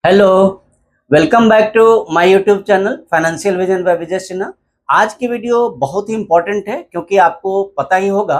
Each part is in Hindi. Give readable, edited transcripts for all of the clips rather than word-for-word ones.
Hello, welcome back to my YouTube channel financial vision by Vijay Sinha. आज की वीडियो बहुत ही इम्पोर्टेंट है क्योंकि आपको पता ही होगा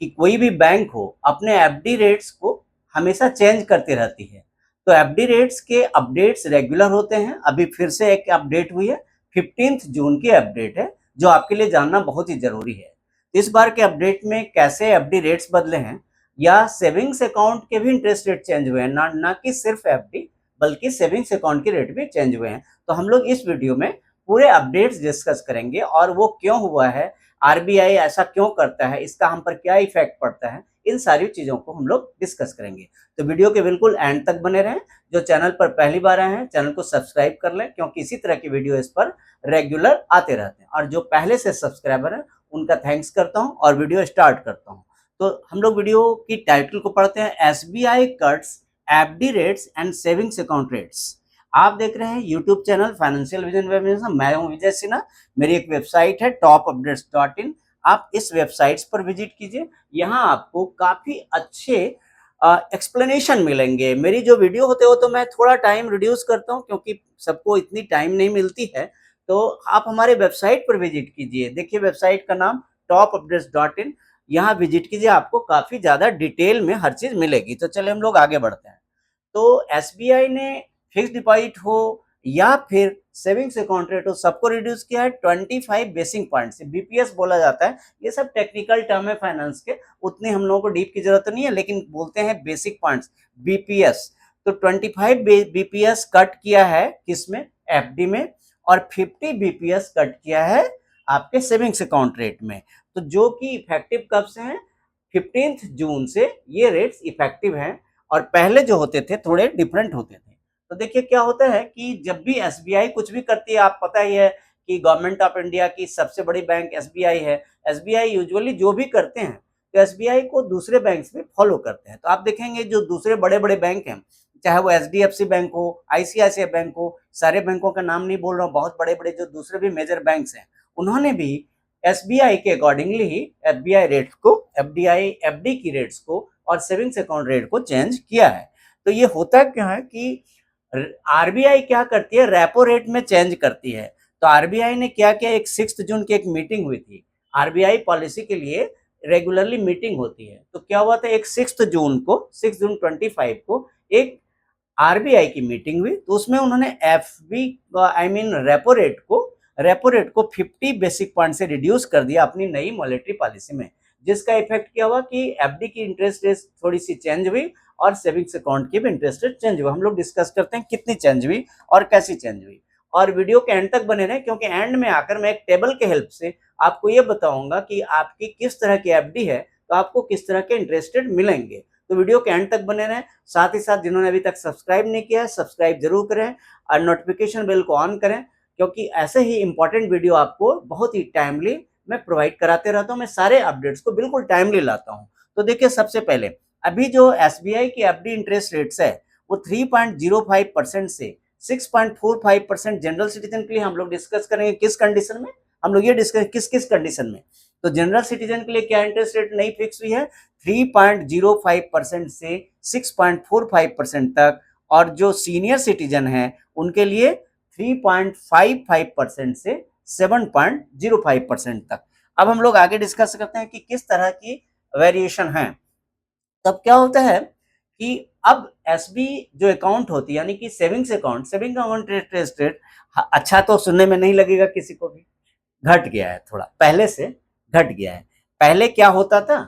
कि कोई भी बैंक हो अपने एफडी रेट्स को हमेशा चेंज करती रहती है। तो एफडी रेट्स के अपडेट्स रेगुलर होते हैं। अभी फिर से एक अपडेट हुई है, 15 जून की अपडेट है जो आपके लिए जानना बहुत ही जरूरी है। इस बार के अपडेट में कैसे एफडी रेट्स बदले हैं या सेविंग्स अकाउंट के भी इंटरेस्ट रेट चेंज हुए हैं, ना कि सिर्फ एफडी बल्कि सेविंग्स अकाउंट के रेट भी चेंज हुए हैं। तो हम लोग इस वीडियो में पूरे अपडेट्स डिस्कस करेंगे और वो क्यों हुआ है, आरबीआई ऐसा क्यों करता है, इसका हम पर क्या इफेक्ट पड़ता है, इन सारी चीजों को हम लोग डिस्कस करेंगे। तो वीडियो के बिल्कुल एंड तक बने रहें। जो चैनल पर पहली बार आए हैं चैनल को सब्सक्राइब कर लें क्योंकि इसी तरह की वीडियो इस पर रेगुलर आते रहते हैं। और जो पहले से सब्सक्राइबर है उनका थैंक्स करता हूँ और वीडियो स्टार्ट करता हूँ। तो हम लोग वीडियो की टाइटल को पढ़ते हैं, SBI cuts FD rates and savings account rates. आप देख रहे हैं YouTube channel financial vision by Vijay Sinha. मैं हूं विजय सिन्हा। मेरी एक वेबसाइट है topupdates.in। आप इस वेबसाइट्स पर विजिट कीजिए। यहाँ आपको काफी अच्छे एक्सप्लेनेशन मिलेंगे। मेरी जो वीडियो होते हो तो मैं थोड़ा टाइम रिड्यूस करता हूँ क्योंकि सबको इतनी टाइम नहीं मिलती है। तो आप हमारे वेबसाइट पर विजिट कीजिए। देखिए वेबसाइट का नाम topupdates.in। यहाँ विजिट कीजिए, आपको काफी ज्यादा डिटेल में हर चीज मिलेगी। तो चलिए हम लोग आगे बढ़ते हैं। तो एसबीआई ने फिक्स डिपॉजिट हो या फिर सेविंग्स अकाउंट रेट हो, सबको रिड्यूस किया है 25 बेसिक पॉइंट से। बीपीएस बोला जाता है, ये सब टेक्निकल टर्म है फाइनेंस के, उतनी हम लोगों को डीप की जरूरत नहीं है, लेकिन बोलते हैं बेसिक पॉइंट्स बीपीएस। तो 25 बीपीएस कट किया है किसमें, एफडी में, और 50 बीपीएस कट किया है आपके सेविंग्स अकाउंट रेट में। तो जो कि इफेक्टिव कब से हैं, 15 जून से ये रेट्स इफेक्टिव हैं। और पहले जो होते थे थोड़े डिफरेंट होते थे। तो देखिए क्या होता है कि जब भी एसबीआई कुछ भी करती है, आप पता ही है कि गवर्नमेंट ऑफ इंडिया की सबसे बड़ी बैंक एसबीआई है। एसबीआई यूजुअली जो भी करते हैं तो एसबीआई को दूसरे बैंक में फॉलो करते हैं। तो आप देखेंगे जो दूसरे बड़े बड़े बैंक हैं, चाहे वो एचडीएफसी बैंक हो, आईसीआईसीआई बैंक हो, सारे बैंकों का नाम नहीं बोल रहा हूँ, बहुत बड़े बड़े जो दूसरे भी मेजर बैंक हैं, उन्होंने भी एसबीआई के अकॉर्डिंगली ही एफबीआई रेट को, एफडी की रेट्स को और सेविंग्स अकाउंट रेट को चेंज किया है। तो ये होता क्या है कि आरबीआई क्या करती है, रेपो रेट में चेंज करती है। तो आरबीआई ने क्या किया, एक 6 जून की एक मीटिंग हुई थी। आरबीआई पॉलिसी के लिए रेगुलरली मीटिंग होती है। तो क्या हुआ था, एक 6 जून को, 6 जून 25 को एक आरबीआई की मीटिंग हुई। तो उसमें उन्होंने एफबी रेपो रेट को 50 बेसिक पॉइंट से रिड्यूस कर दिया अपनी नई मॉनेटरी पॉलिसी में। जिसका इफेक्ट क्या हुआ कि एफडी की इंटरेस्ट रेट थोड़ी सी चेंज हुई और सेविंग्स अकाउंट की भी इंटरेस्ट रेट चेंज हुआ। हम लोग डिस्कस करते हैं कितनी चेंज हुई और कैसी चेंज हुई। और वीडियो के एंड तक बने रहे क्योंकि एंड में आकर मैं एक टेबल के हेल्प से आपको ये बताऊंगा कि आपकी किस तरह की एफडी है तो आपको किस तरह के इंटरेस्ट रेट मिलेंगे। तो वीडियो के एंड तक बने रहें। साथ ही साथ जिन्होंने अभी तक सब्सक्राइब नहीं किया है सब्सक्राइब जरूर करें और नोटिफिकेशन बेल को ऑन करें क्योंकि ऐसे ही इंपॉर्टेंट वीडियो आपको बहुत ही टाइमली मैं प्रोवाइड कराते रहता हूँ। मैं सारे अपडेट्स को बिल्कुल टाइमली लाता हूँ। तो देखिए सबसे पहले अभी जो एसबीआई की एफडी इंटरेस्ट रेट्स है वो 3.05% से 6.45% जनरल सिटीजन के लिए हम लोग डिस्कस करेंगे। किस कंडीशन में हम लोग ये डिस्कस, किस किस कंडीशन में। तो जनरल सिटीजन के लिए क्या इंटरेस्ट रेट नहीं फिक्स हुई है, 3.05% से 6.45% तक, और जो सीनियर सिटीजन है उनके लिए 3.55% से 7.05% तक। अब हम लोग आगे डिस्कस करते हैं कि किस तरह की वेरिएशन है। तब क्या होता है कि अब एसबी जो अकाउंट होती है यानी कि सेविंग अकाउंट इंटरेस्ट रेट, अच्छा तो सुनने में नहीं लगेगा किसी को भी, घट गया है, थोड़ा पहले से घट गया है। पहले क्या होता था,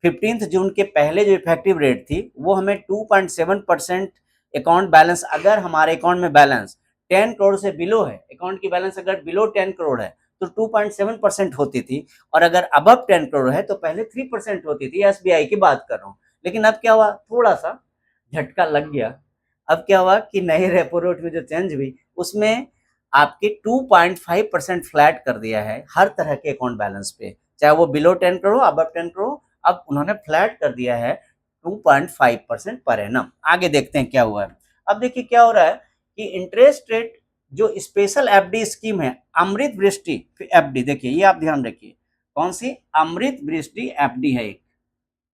15 जून के पहले जो इफेक्टिव रेट थी वो हमें 2.7% अकाउंट बैलेंस, अगर हमारे अकाउंट में बैलेंस 10 करोड़ से बिलो है, अकाउंट की बैलेंस अगर बिलो 10 करोड़ है तो 2.7% होती थी, और अगर अबव 10 करोड़ है तो पहले 3% होती थी। एसबीआई की बात कर रहा हूँ। लेकिन अब क्या हुआ, थोड़ा सा झटका लग गया। अब क्या हुआ कि नए रेपो रेट में जो चेंज हुई उसमें आपके 2.5% फ्लैट कर दिया है हर तरह के अकाउंट बैलेंस पे, चाहे वो बिलो 10 करोड़ अबव 10 करोड़, अब उन्होंने फ्लैट कर दिया है 2.5% पर एनम। आगे देखते हैं क्या हुआ है। अब देखिए क्या हो रहा है कि इंटरेस्ट रेट जो स्पेशल एफडी स्कीम है, अमृत वृष्टि एफडी, देखिए ये आप ध्यान रखिए, कौन सी, अमृत वृष्टि एफडी है एक,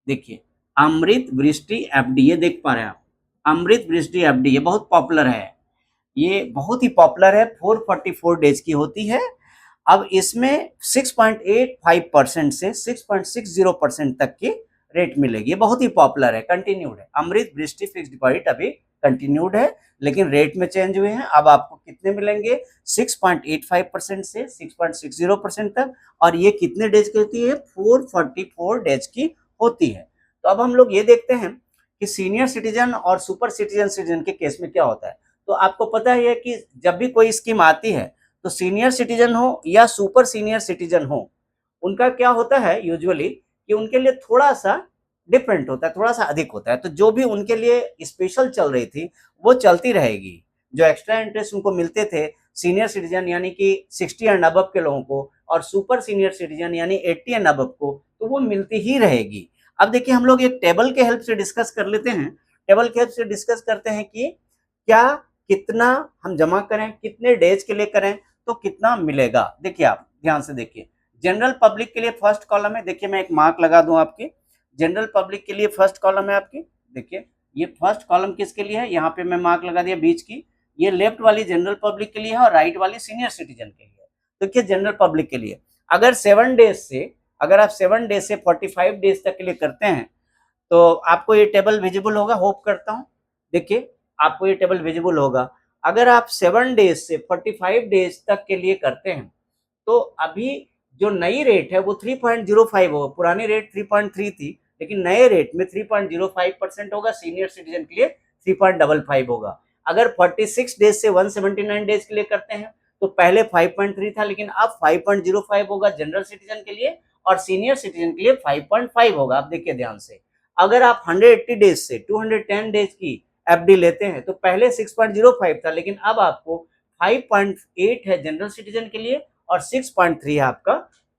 देखिए अमृत वृष्टि एफडी, ये देख पा रहे हैं आप, अमृत वृष्टि एफडी ये बहुत पॉपुलर है। ये बहुत ही पॉपुलर है, 444 डेज की होती है। अब इसमें 6.85% से 6.60% तक की रेट मिलेगी। ये बहुत ही पॉपुलर है, कंटिन्यूड है। अमृत दृष्टि फिक्स डिपॉजिट अभी कंटिन्यूड है, लेकिन रेट में चेंज हुए हैं। अब आपको कितने मिलेंगे? 6.85% से 6.60% तक। और ये कितने डेज की होती है? 444 डेज की होती है। तो अब हम लोग ये देखते हैं कि सीनियर सिटीजन और सुपर सिटीजन के केस में क्या होता है। तो आपको पता ही है कि जब भी कोई स्कीम आती है तो सीनियर सिटीजन हो या सुपर सीनियर सिटीजन हो, उनका क्या होता है यूजुअली कि उनके लिए थोड़ा सा डिफरेंट होता है, थोड़ा सा अधिक होता है। तो जो भी उनके लिए स्पेशल चल रही थी वो चलती रहेगी। जो एक्स्ट्रा इंटरेस्ट उनको मिलते थे सीनियर सिटीजन यानी कि 60 एंड अबव के लोगों को, और सुपर सीनियर सिटीजन यानी 80 एंड अबव को, तो वो मिलती ही रहेगी। अब देखिए हम लोग एक टेबल के हेल्प से डिस्कस कर लेते हैं। टेबल के हेल्प से डिस्कस करते हैं कि क्या कितना हम जमा करें, कितने डेज के लिए करें तो कितना मिलेगा। देखिए आप ध्यान से देखिए, जनरल पब्लिक के लिए फर्स्ट कॉलम है। देखिए मैं एक मार्क लगा दूं आपके, जनरल पब्लिक के लिए फर्स्ट कॉलम है आपकी। देखिए ये फर्स्ट कॉलम किसके लिए है, यहाँ पे मैं मार्क लगा दिया बीच की। ये लेफ्ट वाली जनरल पब्लिक के लिए है और राइट वाली सीनियर सिटीजन के लिए। देखिए जनरल पब्लिक के लिए अगर 7 डेज से, अगर आप 7 डेज से 45 डेज तक के लिए करते हैं तो आपको ये टेबल विजिबल होगा, होप करता हूँ। देखिए आपको ये टेबल विजिबल होगा। अगर आप 7 डेज से 45 डेज तक के लिए करते हैं तो अभी जो नई रेट है वो 3.05 होगा। पुरानी रेट 3.3 थी, लेकिन नए रेट में 3.05% होगा। सीनियर सिटीजन के लिए 3.55 होगा। अगर 46 डेज से 179 डेज के लिए करते हैं तो पहले 5.3 था, लेकिन अब 5.05 होगा जनरल सिटीजन के लिए, और सीनियर सिटीजन के लिए 5.5 होगा। आप देखिए ध्यान से, अगर आप 180 डेज से 210 डेज की एफडी लेते हैं तो पहले 6.05 था, लेकिन अब आपको 5.8 है जनरल सिटीजन के लिए और 6.3 है आपका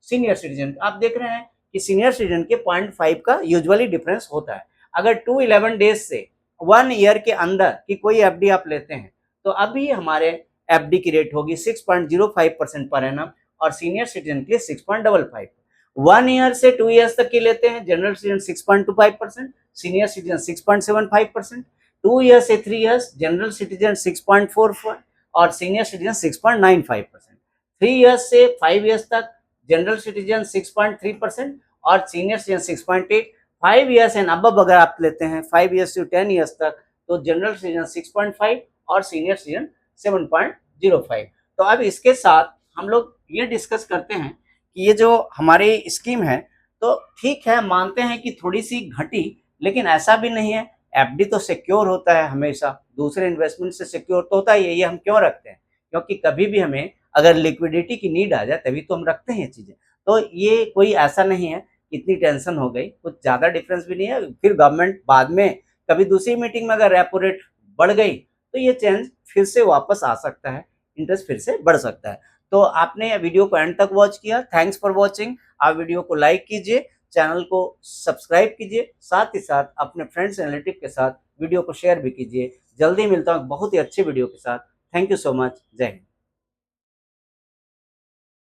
सीनियर सिटीजन। आप देख रहे हैं कि सीनियर सिटीजन के 0.5 का यूजुअली डिफरेंस होता है। अगर 211 डेज से 1 ईयर के अंदर की कोई एफडी आप लेते हैं तो अभी हमारे एफडी की रेट होगी 6.05% पर एनम, और सीनियर सिटीजन के लिए 6.55। 1 ईयर से 2 ईयर्स तक की लेते हैं general citizen 6.25%, senior citizen 6.75%। 2 year से 3 ईयर्स जनरल सिटीजन 6.44 और सीनियर सिटीजन 6.95%। 3 ईयर्स से 5 ईयर्स तक जनरल सिटीजन 6.3% और senior citizen 6.8। 5 years and above अगर आप लेते हैं 5 ईयर्स से 10 ईयर्स तक तो जनरल सिटीजन 6.5 और सीनियर सिटीजन 7.05। तो अब इसके साथ हम लोग ये डिस्कस करते हैं कि ये जो हमारी स्कीम है तो ठीक है, मानते हैं कि थोड़ी सी घटी, लेकिन ऐसा भी नहीं है। एफडी तो सिक्योर होता है हमेशा, दूसरे इन्वेस्टमेंट से सिक्योर तो होता ही है। ये हम क्यों रखते हैं? क्योंकि कभी भी हमें अगर लिक्विडिटी की नीड आ जाए तभी तो हम रखते हैं ये चीजें। तो ये कोई ऐसा नहीं है इतनी टेंशन हो गई, कुछ ज्यादा डिफरेंस भी नहीं है। फिर गवर्नमेंट बाद में कभी दूसरी मीटिंग में अगर रेपो रेट बढ़ गई तो ये चेंज फिर से वापस आ सकता है, इंटरेस्ट फिर से बढ़ सकता है। तो आपने वीडियो को एंड तक वॉच किया, थैंक्स फॉर वॉचिंग। आप वीडियो को लाइक कीजिए, चैनल को सब्सक्राइब कीजिए, साथ ही साथ अपने फ्रेंड्स एंड रिलेटिव के साथ वीडियो को शेयर भी कीजिए। जल्दी मिलता हूँ बहुत ही अच्छे वीडियो के साथ। Thank you so much. जय हिंद।